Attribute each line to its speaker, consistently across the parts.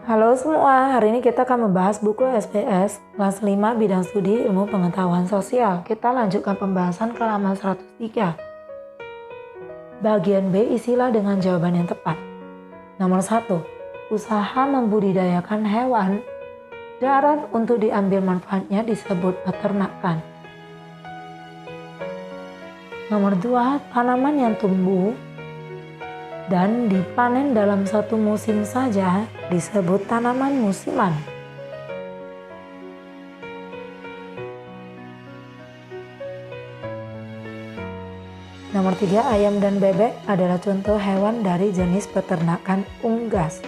Speaker 1: Halo semua, hari ini kita akan membahas buku SPS kelas 5 bidang studi ilmu pengetahuan sosial. Kita lanjutkan pembahasan ke halaman 103. Bagian B, isilah dengan jawaban yang tepat. Nomor 1. Usaha membudidayakan hewan darat untuk diambil manfaatnya disebut peternakan. Nomor 2. Tanaman yang tumbuh dan dipanen dalam satu musim saja disebut tanaman musiman. Nomor 3, ayam dan bebek adalah contoh hewan dari jenis peternakan unggas.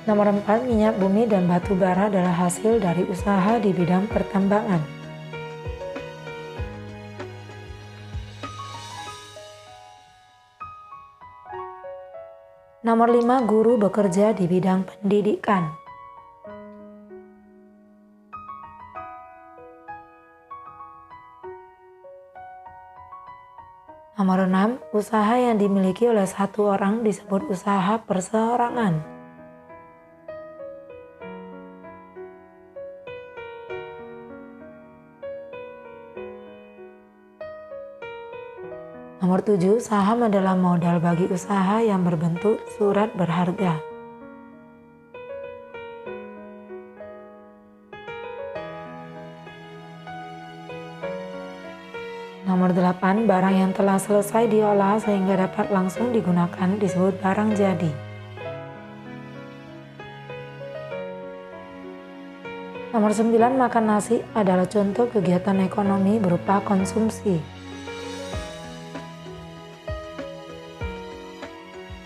Speaker 1: Nomor 4, minyak bumi dan batu bara adalah hasil dari usaha di bidang pertambangan. Nomor 5, guru bekerja di bidang pendidikan. Nomor 6, usaha yang dimiliki oleh satu orang disebut usaha perseorangan. Nomor 7, saham adalah modal bagi usaha yang berbentuk surat berharga. Nomor 8, barang yang telah selesai diolah sehingga dapat langsung digunakan disebut barang jadi. Nomor 9, makan nasi adalah contoh kegiatan ekonomi berupa konsumsi.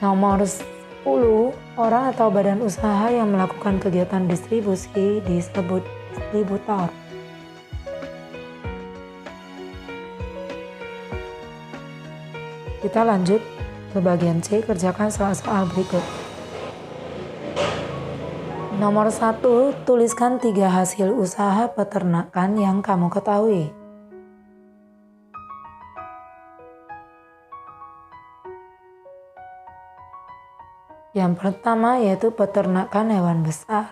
Speaker 1: Nomor 10, orang atau badan usaha yang melakukan kegiatan distribusi disebut distributor. Kita lanjut ke bagian C, kerjakan soal-soal berikut. Nomor 1, tuliskan 3 hasil usaha peternakan yang kamu ketahui. Yang pertama yaitu peternakan hewan besar.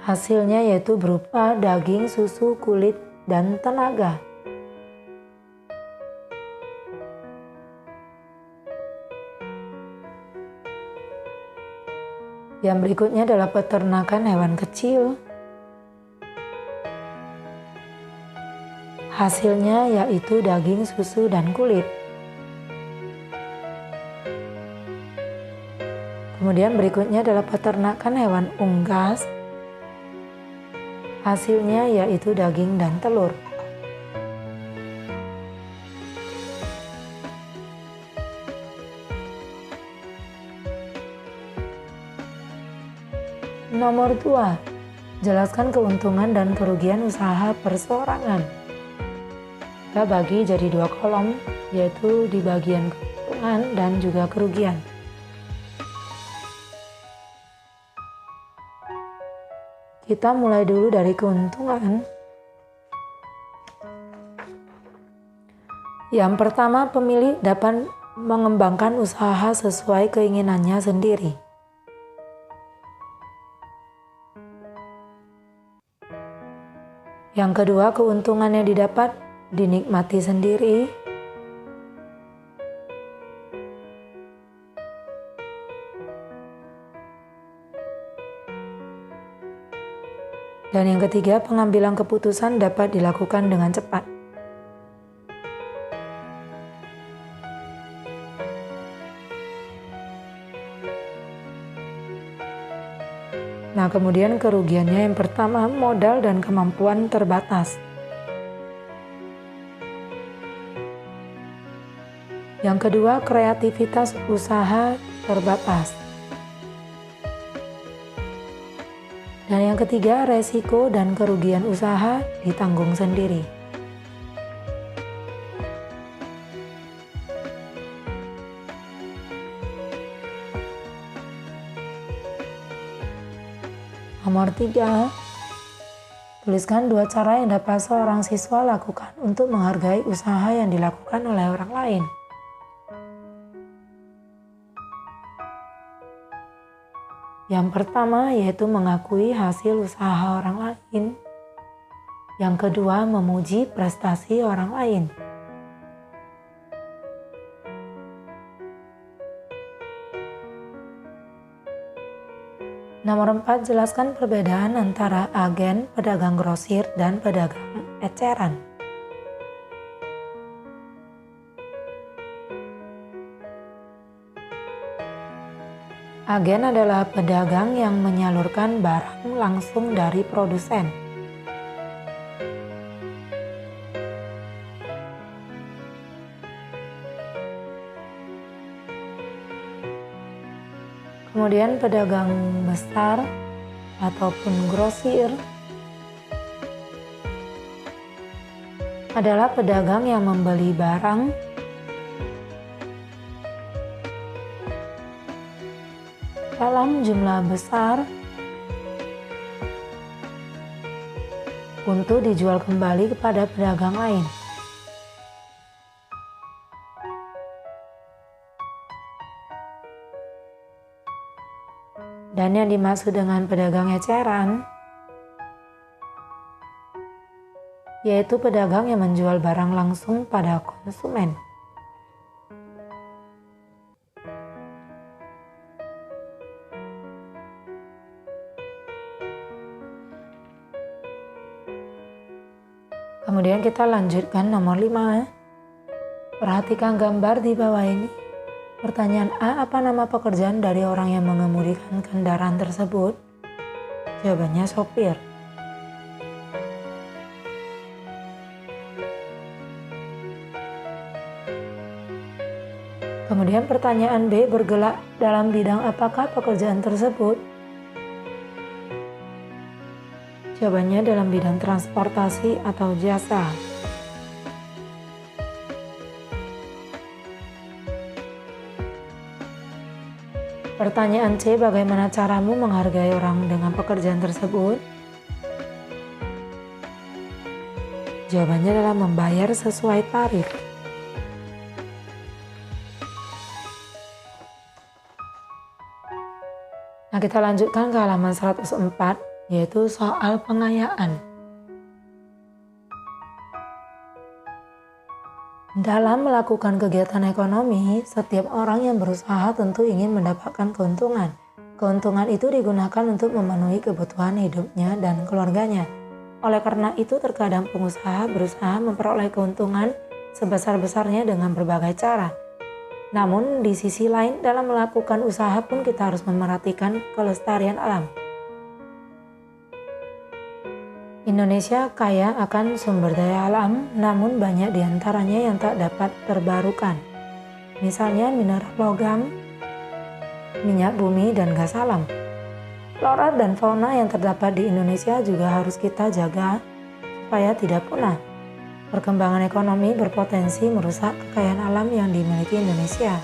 Speaker 1: Hasilnya yaitu berupa daging, susu, kulit, dan tenaga. Yang berikutnya adalah peternakan hewan kecil. Hasilnya yaitu daging, susu, dan kulit. Kemudian berikutnya adalah peternakan hewan unggas. Hasilnya yaitu daging dan telur. Nomor 2, jelaskan keuntungan dan kerugian usaha perseorangan. Kita bagi jadi 2 kolom, yaitu di bagian keuntungan dan juga kerugian. Kita mulai dulu dari keuntungan. Yang pertama, pemilik dapat mengembangkan usaha sesuai keinginannya sendiri. Yang kedua, keuntungan yang didapat dinikmati sendiri. Dan yang ketiga, pengambilan keputusan dapat dilakukan dengan cepat. Nah, kemudian kerugiannya yang pertama, modal dan kemampuan terbatas. Yang kedua, kreativitas usaha terbatas. Dan yang ketiga, resiko dan kerugian usaha ditanggung sendiri. Nomor 3, Tuliskan 2 cara yang dapat seorang siswa lakukan untuk menghargai usaha yang dilakukan oleh orang lain. Yang pertama yaitu mengakui hasil usaha orang lain. Yang kedua, memuji prestasi orang lain. Nomor 4, jelaskan perbedaan antara agen, pedagang grosir, dan pedagang eceran. Agen adalah pedagang yang menyalurkan barang langsung dari produsen. Kemudian pedagang besar ataupun grosir adalah pedagang yang membeli barang dalam jumlah besar untuk dijual kembali kepada pedagang lain. Dan yang dimaksud dengan pedagang eceran yaitu pedagang yang menjual barang langsung pada konsumen. Kemudian kita lanjutkan nomor 5. Perhatikan gambar di bawah ini. Pertanyaan A, apa nama pekerjaan dari orang yang mengemudikan kendaraan tersebut? Jawabannya sopir. Kemudian pertanyaan B, bergerak dalam bidang apakah pekerjaan tersebut? Jawabannya dalam bidang transportasi atau jasa. Pertanyaan C, bagaimana caramu menghargai orang dengan pekerjaan tersebut? Jawabannya adalah membayar sesuai tarif. Nah, kita lanjutkan ke halaman 104, yaitu soal pengayaan. Dalam melakukan kegiatan ekonomi, setiap orang yang berusaha tentu ingin mendapatkan keuntungan. Keuntungan itu digunakan untuk memenuhi kebutuhan hidupnya dan keluarganya. Oleh karena itu, terkadang pengusaha berusaha memperoleh keuntungan sebesar-besarnya dengan berbagai cara. Namun, di sisi lain, dalam melakukan usaha pun kita harus memerhatikan kelestarian alam. Indonesia kaya akan sumber daya alam, namun banyak diantaranya yang tak dapat terbarukan. Misalnya mineral logam, minyak bumi, dan gas alam. Flora dan fauna yang terdapat di Indonesia juga harus kita jaga supaya tidak punah. Perkembangan ekonomi berpotensi merusak kekayaan alam yang dimiliki Indonesia.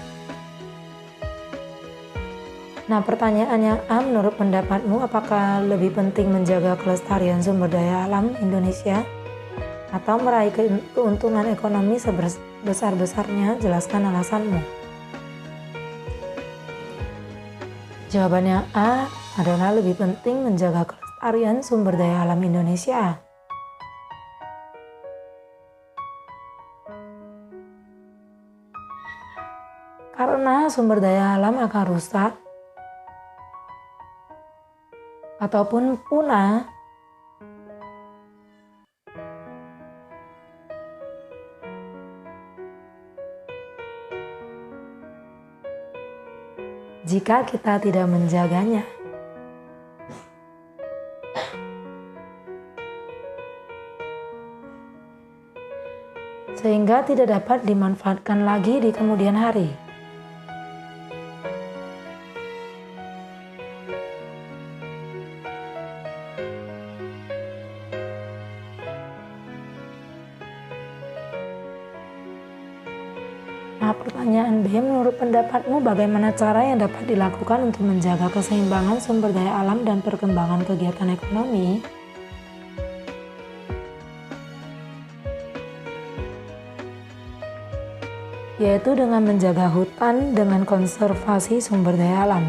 Speaker 1: Nah, pertanyaannya A, menurut pendapatmu apakah lebih penting menjaga kelestarian sumber daya alam Indonesia atau meraih keuntungan ekonomi sebesar-besarnya? Jelaskan alasanmu. Jawabannya A adalah lebih penting menjaga kelestarian sumber daya alam Indonesia. Karena sumber daya alam akan rusak ataupun punah jika kita tidak menjaganya. Sehingga tidak dapat dimanfaatkan lagi di kemudian hari. Nah, pertanyaan B, menurut pendapatmu bagaimana cara yang dapat dilakukan untuk menjaga keseimbangan sumber daya alam dan perkembangan kegiatan ekonomi? yaitu dengan menjaga hutan dengan konservasi sumber daya alam.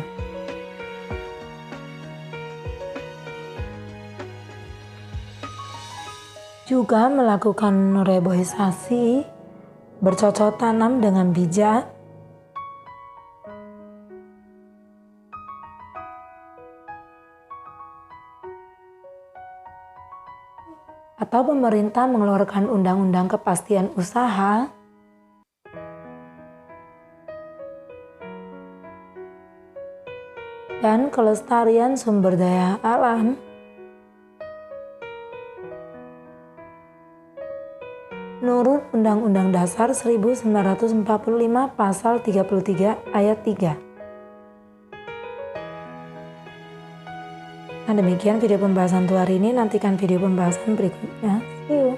Speaker 1: Juga melakukan reboisasi, bercocok tanam dengan bijak, atau pemerintah mengeluarkan undang-undang kepastian usaha dan kelestarian sumber daya alam menurut Undang-Undang Dasar 1945 Pasal 33 Ayat 3. Nah, demikian video pembahasan untuk hari ini. Nantikan video pembahasan berikutnya. See you.